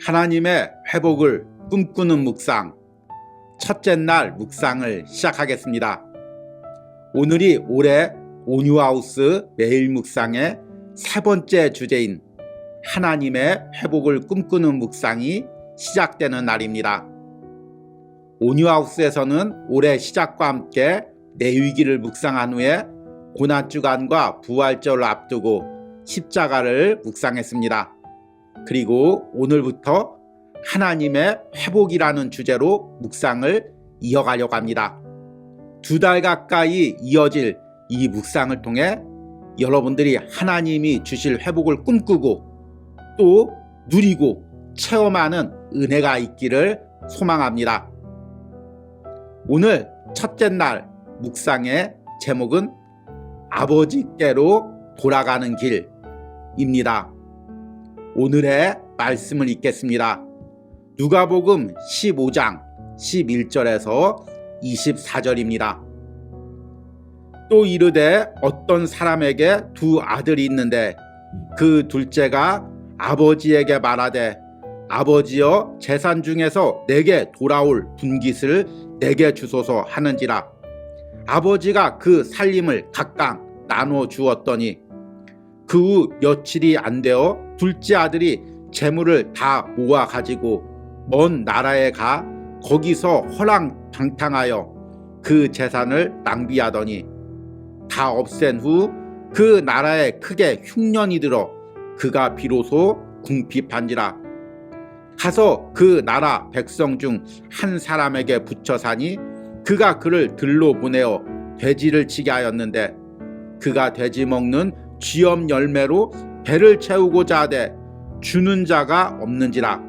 하나님의 회복을 꿈꾸는 묵상, 첫째 날 묵상을 시작하겠습니다. 오늘이 올해 온유하우스 매일 묵상의 세 번째 주제인 하나님의 회복을 꿈꾸는 묵상이 시작되는 날입니다. 온유하우스에서는 올해 시작과 함께 내위기를 묵상한 후에 고난주간과 부활절을 앞두고 십자가를 묵상했습니다. 그리고 오늘부터 하나님의 회복이라는 주제로 묵상을 이어가려고 합니다. 2달 가까이 이어질 이 묵상을 통해 여러분들이 하나님이 주실 회복을 꿈꾸고 또 누리고 체험하는 은혜가 있기를 소망합니다. 오늘 첫째 날 묵상의 제목은 아버지께로 돌아가는 길입니다. 오늘의 말씀을 읽겠습니다. 누가복음 15장 11절에서 24절입니다. 또 이르되 어떤 사람에게 2 아들이 있는데 그 둘째가 아버지에게 말하되 아버지여 재산 중에서 내게 돌아올 분깃을 내게 주소서 하는지라. 아버지가 그 살림을 각각 나눠 주었더니 그 후 며칠이 안 되어 둘째 아들이 재물을 다 모아 가지고 먼 나라에 가 거기서 허랑방탕하여 그 재산을 낭비하더니 다 없앤 후 그 나라에 크게 흉년이 들어 그가 비로소 궁핍한지라. 가서 그 나라 백성 중 한 사람에게 붙여 사니 그가 그를 들로 보내어 돼지를 치게 하였는데 그가 돼지 먹는 쥐염 열매로 배를 채우고자 하되 주는 자가 없는지라.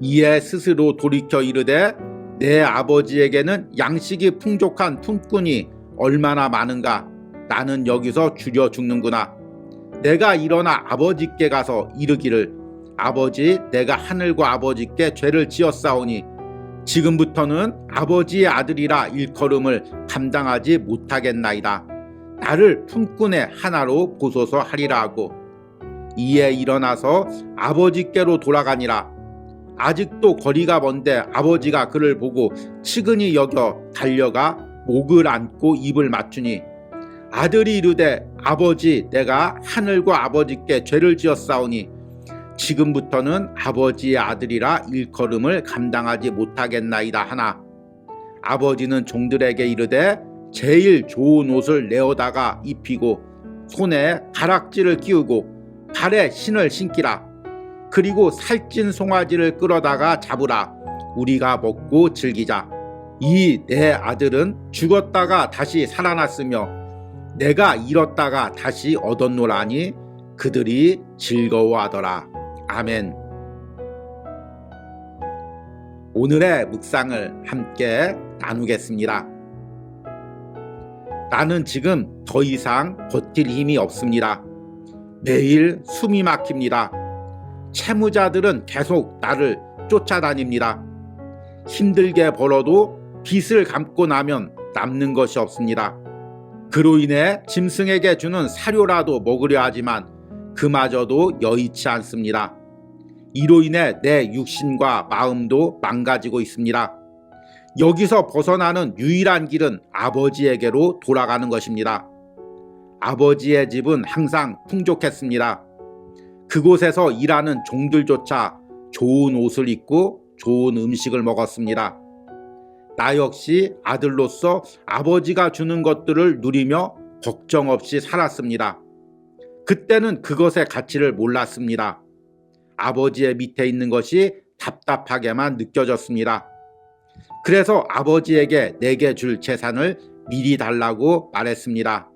이에 스스로 돌이켜 이르되 내 아버지에게는 양식이 풍족한 품꾼이 얼마나 많은가. 나는 여기서 줄여 죽는구나. 내가 일어나 아버지께 가서 이르기를 아버지 내가 하늘과 아버지께 죄를 지었사오니 지금부터는 아버지의 아들이라 일컬음을 감당하지 못하겠나이다. 나를 품꾼의 하나로 보소서 하리라 하고 이에 일어나서 아버지께로 돌아가니라. 아직도 거리가 먼데 아버지가 그를 보고 측은히 여겨 달려가 목을 안고 입을 맞추니 아들이 이르되 아버지 내가 하늘과 아버지께 죄를 지었사오니 지금부터는 아버지의 아들이라 일컬음을 감당하지 못하겠나이다 하나 아버지는 종들에게 이르되 제일 좋은 옷을 내어다가 입히고 손에 가락지를 끼우고 발에 신을 신기라. 그리고 살찐 송아지를 끌어다가 잡으라. 우리가 먹고 즐기자. 이 내 아들은 죽었다가 다시 살아났으며 내가 잃었다가 다시 얻었노라니 그들이 즐거워하더라. 아멘. 오늘의 묵상을 함께 나누겠습니다. 나는 지금 더 이상 버틸 힘이 없습니다. 매일 숨이 막힙니다. 채무자들은 계속 나를 쫓아다닙니다. 힘들게 벌어도 빚을 갚고 나면 남는 것이 없습니다. 그로 인해 짐승에게 주는 사료라도 먹으려 하지만 그마저도 여의치 않습니다. 이로 인해 내 육신과 마음도 망가지고 있습니다. 여기서 벗어나는 유일한 길은 아버지에게로 돌아가는 것입니다. 아버지의 집은 항상 풍족했습니다. 그곳에서 일하는 종들조차 좋은 옷을 입고 좋은 음식을 먹었습니다. 나 역시 아들로서 아버지가 주는 것들을 누리며 걱정 없이 살았습니다. 그때는 그것의 가치를 몰랐습니다. 아버지의 밑에 있는 것이 답답하게만 느껴졌습니다. 그래서 아버지에게 내게 줄 재산을 미리 달라고 말했습니다.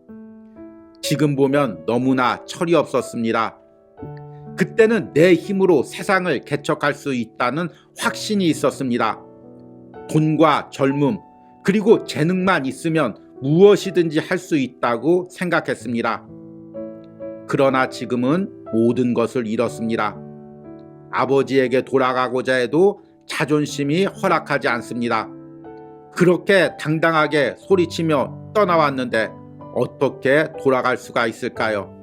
지금 보면 너무나 철이 없었습니다. 그때는 내 힘으로 세상을 개척할 수 있다는 확신이 있었습니다. 돈과 젊음 그리고 재능만 있으면 무엇이든지 할 수 있다고 생각했습니다. 그러나 지금은 모든 것을 잃었습니다. 아버지에게 돌아가고자 해도 자존심이 허락하지 않습니다. 그렇게 당당하게 소리치며 떠나왔는데 어떻게 돌아갈 수가 있을까요?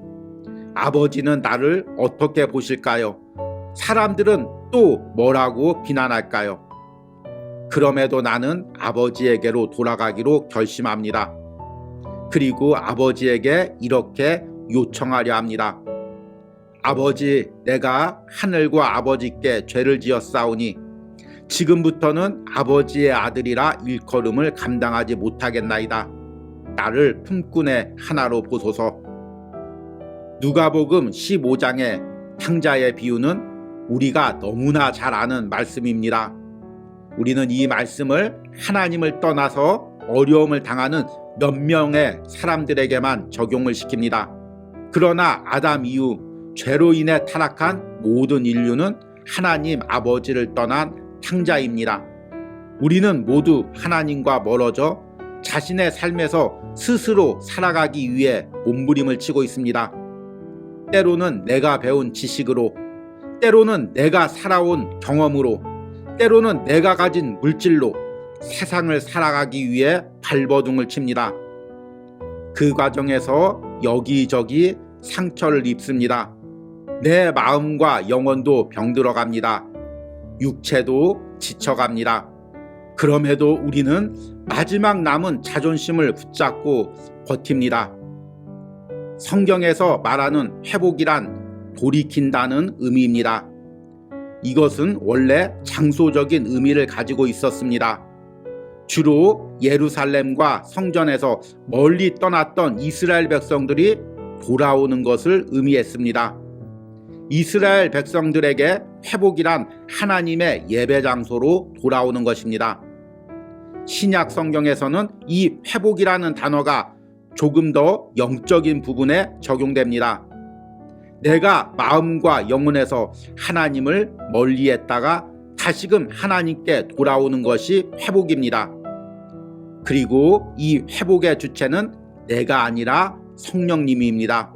아버지는 나를 어떻게 보실까요? 사람들은 또 뭐라고 비난할까요? 그럼에도 나는 아버지에게로 돌아가기로 결심합니다. 그리고 아버지에게 이렇게 요청하려 합니다. 아버지, 내가 하늘과 아버지께 죄를 지었사오니 지금부터는 아버지의 아들이라 일컬음을 감당하지 못하겠나이다. 나를 품꾼의 하나로 보소서. 누가복음 15장의 탕자의 비유는 우리가 너무나 잘 아는 말씀입니다. 우리는 이 말씀을 하나님을 떠나서 어려움을 당하는 몇 명의 사람들에게만 적용을 시킵니다. 그러나 아담 이후 죄로 인해 타락한 모든 인류는 하나님 아버지를 떠난 탕자입니다. 우리는 모두 하나님과 멀어져 자신의 삶에서 스스로 살아가기 위해 몸부림을 치고 있습니다. 때로는 내가 배운 지식으로, 때로는 내가 살아온 경험으로, 때로는 내가 가진 물질로 세상을 살아가기 위해 발버둥을 칩니다. 그 과정에서 여기저기 상처를 입습니다. 내 마음과 영혼도 병들어갑니다. 육체도 지쳐갑니다. 그럼에도 우리는 마지막 남은 자존심을 붙잡고 버팁니다. 성경에서 말하는 회복이란 돌이킨다는 의미입니다. 이것은 원래 장소적인 의미를 가지고 있었습니다. 주로 예루살렘과 성전에서 멀리 떠났던 이스라엘 백성들이 돌아오는 것을 의미했습니다. 이스라엘 백성들에게 회복이란 하나님의 예배 장소로 돌아오는 것입니다. 신약 성경에서는 이 회복이라는 단어가 조금 더 영적인 부분에 적용됩니다. 내가 마음과 영혼에서 하나님을 멀리했다가 다시금 하나님께 돌아오는 것이 회복입니다. 그리고 이 회복의 주체는 내가 아니라 성령님입니다.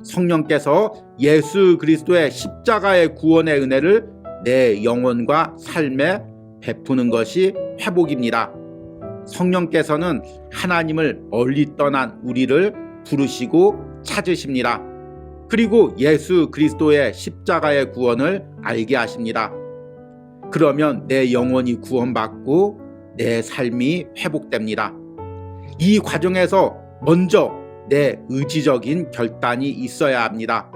성령께서 예수 그리스도의 십자가의 구원의 은혜를 내 영혼과 삶에 베푸는 것이 회복입니다. 성령께서는 하나님을 멀리 떠난 우리를 부르시고 찾으십니다. 그리고 예수 그리스도의 십자가의 구원을 알게 하십니다. 그러면 내 영혼이 구원받고 내 삶이 회복됩니다. 이 과정에서 먼저 내 의지적인 결단이 있어야 합니다.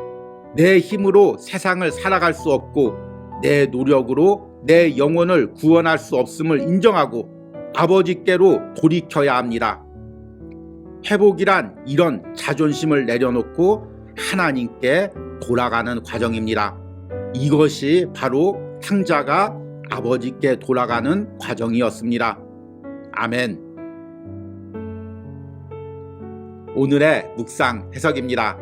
내 힘으로 세상을 살아갈 수 없고 내 노력으로 내 영혼을 구원할 수 없음을 인정하고 아버지께로 돌이켜야 합니다. 회복이란 이런 자존심을 내려놓고 하나님께 돌아가는 과정입니다. 이것이 바로 탕자가 아버지께 돌아가는 과정이었습니다. 아멘. 오늘의 묵상 해석입니다.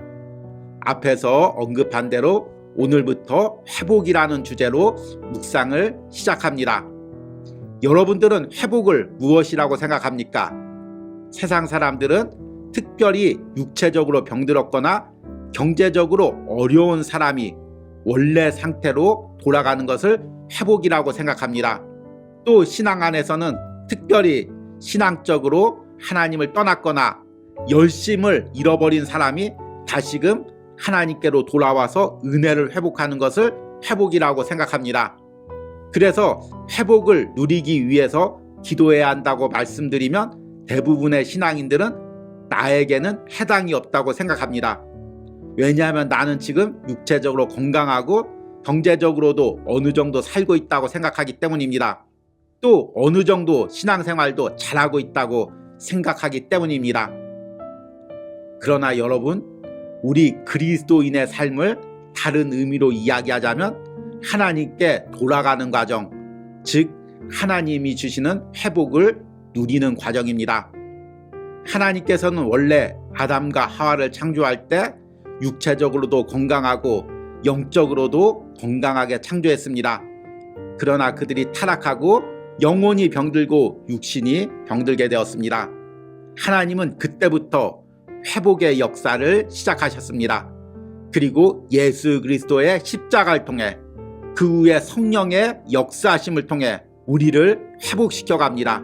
앞에서 언급한 대로 오늘부터 회복이라는 주제로 묵상을 시작합니다. 여러분들은 회복을 무엇이라고 생각합니까? 세상 사람들은 특별히 육체적으로 병들었거나 경제적으로 어려운 사람이 원래 상태로 돌아가는 것을 회복이라고 생각합니다. 또 신앙 안에서는 특별히 신앙적으로 하나님을 떠났거나 열심을 잃어버린 사람이 다시금 하나님께로 돌아와서 은혜를 회복하는 것을 회복이라고 생각합니다. 그래서 회복을 누리기 위해서 기도해야 한다고 말씀드리면 대부분의 신앙인들은 나에게는 해당이 없다고 생각합니다. 왜냐하면 나는 지금 육체적으로 건강하고 경제적으로도 어느 정도 살고 있다고 생각하기 때문입니다. 또 어느 정도 신앙생활도 잘하고 있다고 생각하기 때문입니다. 그러나 여러분, 우리 그리스도인의 삶을 다른 의미로 이야기하자면 하나님께 돌아가는 과정, 즉 하나님이 주시는 회복을 누리는 과정입니다. 하나님께서는 원래 아담과 하와를 창조할 때 육체적으로도 건강하고 영적으로도 건강하게 창조했습니다. 그러나 그들이 타락하고 영혼이 병들고 육신이 병들게 되었습니다. 하나님은 그때부터 회복의 역사를 시작하셨습니다. 그리고 예수 그리스도의 십자가를 통해 그 후에 성령의 역사하심을 통해 우리를 회복시켜 갑니다.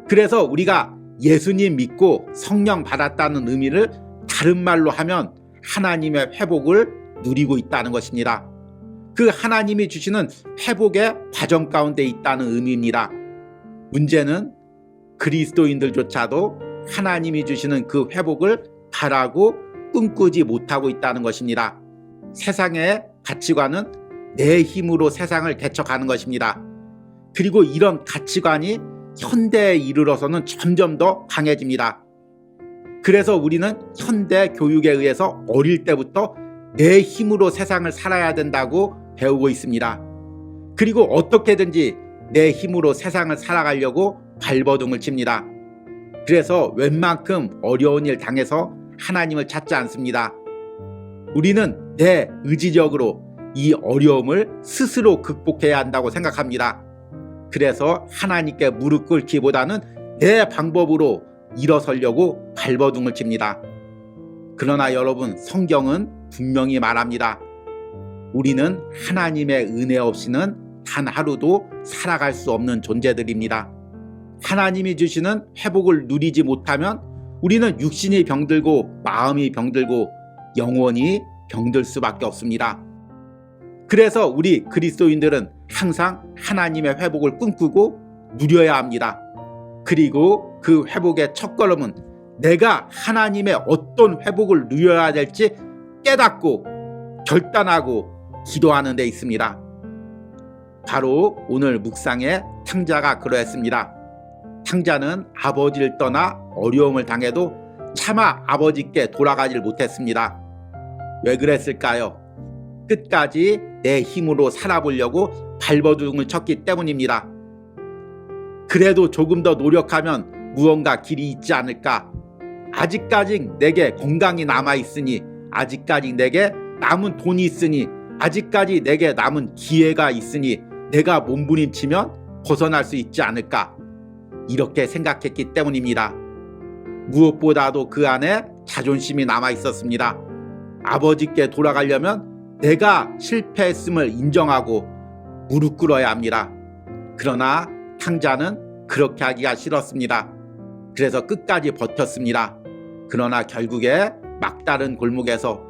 그래서 우리가 예수님 믿고 성령 받았다는 의미를 다른 말로 하면 하나님의 회복을 누리고 있다는 것입니다. 그 하나님이 주시는 회복의 과정 가운데 있다는 의미입니다. 문제는 그리스도인들조차도 하나님이 주시는 그 회복을 바라고 꿈꾸지 못하고 있다는 것입니다. 세상의 가치관은 내 힘으로 세상을 개척하는 것입니다. 그리고 이런 가치관이 현대에 이르러서는 점점 더 강해집니다. 그래서 우리는 현대 교육에 의해서 어릴 때부터 내 힘으로 세상을 살아야 된다고 배우고 있습니다. 그리고 어떻게든지 내 힘으로 세상을 살아가려고 발버둥을 칩니다. 그래서 웬만큼 어려운 일 당해서 하나님을 찾지 않습니다. 우리는 내 의지력으로 이 어려움을 스스로 극복해야 한다고 생각합니다. 그래서 하나님께 무릎 꿇기보다는 내 방법으로 일어서려고 발버둥을 칩니다. 그러나 여러분, 성경은 분명히 말합니다. 우리는 하나님의 은혜 없이는 단 하루도 살아갈 수 없는 존재들입니다. 하나님이 주시는 회복을 누리지 못하면 우리는 육신이 병들고 마음이 병들고 영원히 병들 수밖에 없습니다. 그래서 우리 그리스도인들은 항상 하나님의 회복을 꿈꾸고 누려야 합니다. 그리고 그 회복의 첫걸음은 내가 하나님의 어떤 회복을 누려야 될지 깨닫고 결단하고 기도하는 데 있습니다. 바로 오늘 묵상의 탕자가 그러했습니다. 탕자는 아버지를 떠나 어려움을 당해도 차마 아버지께 돌아가질 못했습니다. 왜 그랬을까요? 끝까지 내 힘으로 살아보려고 발버둥을 쳤기 때문입니다. 그래도 조금 더 노력하면 무언가 길이 있지 않을까? 아직까지 내게 건강이 남아있으니, 아직까지 내게 남은 돈이 있으니, 아직까지 내게 남은 기회가 있으니 내가 몸부림치면 벗어날 수 있지 않을까? 이렇게 생각했기 때문입니다. 무엇보다도 그 안에 자존심이 남아있었습니다. 아버지께 돌아가려면 내가 실패했음을 인정하고 무릎 꿇어야 합니다. 그러나 탕자는 그렇게 하기가 싫었습니다. 그래서 끝까지 버텼습니다. 그러나 결국에 막다른 골목에서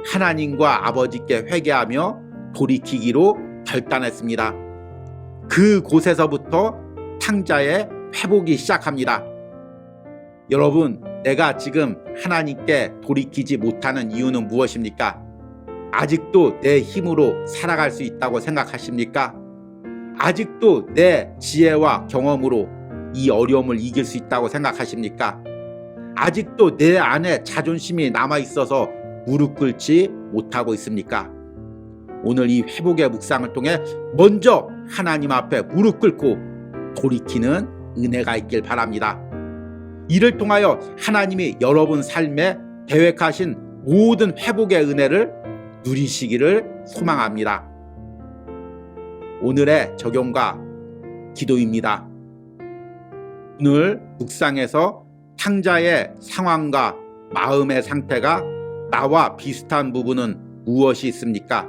하나님과 아버지께 회개하며 돌이키기로 결단했습니다. 그 곳에서부터 탕자의 회복이 시작합니다. 여러분, 내가 지금 하나님께 돌이키지 못하는 이유는 무엇입니까? 아직도 내 힘으로 살아갈 수 있다고 생각하십니까? 아직도 내 지혜와 경험으로 이 어려움을 이길 수 있다고 생각하십니까? 아직도 내 안에 자존심이 남아있어서 무릎 꿇지 못하고 있습니까? 오늘 이 회복의 묵상을 통해 먼저 하나님 앞에 무릎 꿇고 돌이키는 은혜가 있길 바랍니다. 이를 통하여 하나님이 여러분 삶에 계획하신 모든 회복의 은혜를 누리시기를 소망합니다. 오늘의 적용과 기도입니다. 오늘 묵상에서 탕자의 상황과 마음의 상태가 나와 비슷한 부분은 무엇이 있습니까?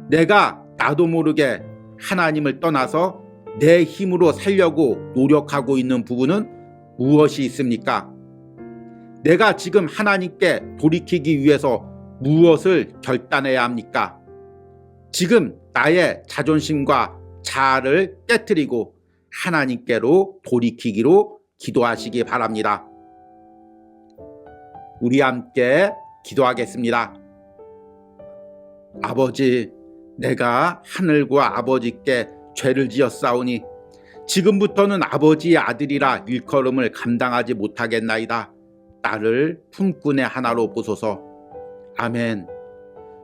내가 나도 모르게 하나님을 떠나서 내 힘으로 살려고 노력하고 있는 부분은 무엇이 있습니까? 내가 지금 하나님께 돌이키기 위해서 무엇을 결단해야 합니까? 지금 나의 자존심과 자아를 깨트리고 하나님께로 돌이키기로 기도하시기 바랍니다. 우리 함께 기도하겠습니다. 아버지, 내가 하늘과 아버지께 죄를 지었사오니 지금부터는 아버지의 아들이라 일컬음을 감당하지 못하겠나이다. 나를 품꾼의 하나로 보소서. 아멘.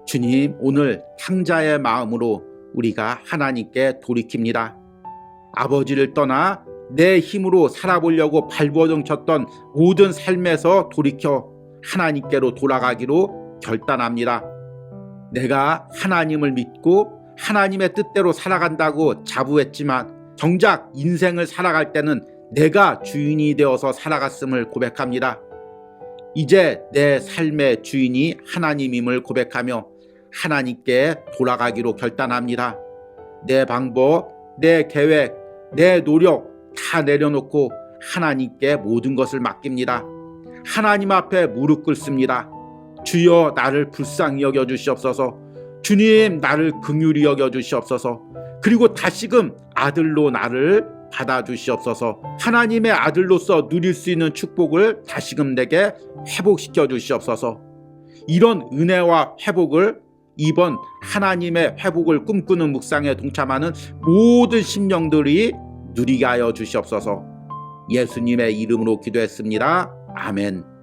주님, 오늘 탕자의 마음으로 우리가 하나님께 돌이킵니다. 아버지를 떠나 내 힘으로 살아보려고 발버둥 쳤던 모든 삶에서 돌이켜 하나님께로 돌아가기로 결단합니다. 내가 하나님을 믿고 하나님의 뜻대로 살아간다고 자부했지만 정작 인생을 살아갈 때는 내가 주인이 되어서 살아갔음을 고백합니다. 이제 내 삶의 주인이 하나님임을 고백하며 하나님께 돌아가기로 결단합니다. 내 방법, 내 계획, 내 노력 다 내려놓고 하나님께 모든 것을 맡깁니다. 하나님 앞에 무릎 꿇습니다. 주여 나를 불쌍히 여겨주시옵소서. 주님 나를 긍휼히 여겨주시옵소서. 그리고 다시금 아들로 나를 받아주시옵소서. 하나님의 아들로서 누릴 수 있는 축복을 다시금 내게 회복시켜 주시옵소서. 이런 은혜와 회복을 이번 하나님의 회복을 꿈꾸는 묵상에 동참하는 모든 심령들이 누리게 하여 주시옵소서. 예수님의 이름으로 기도했습니다. 아멘.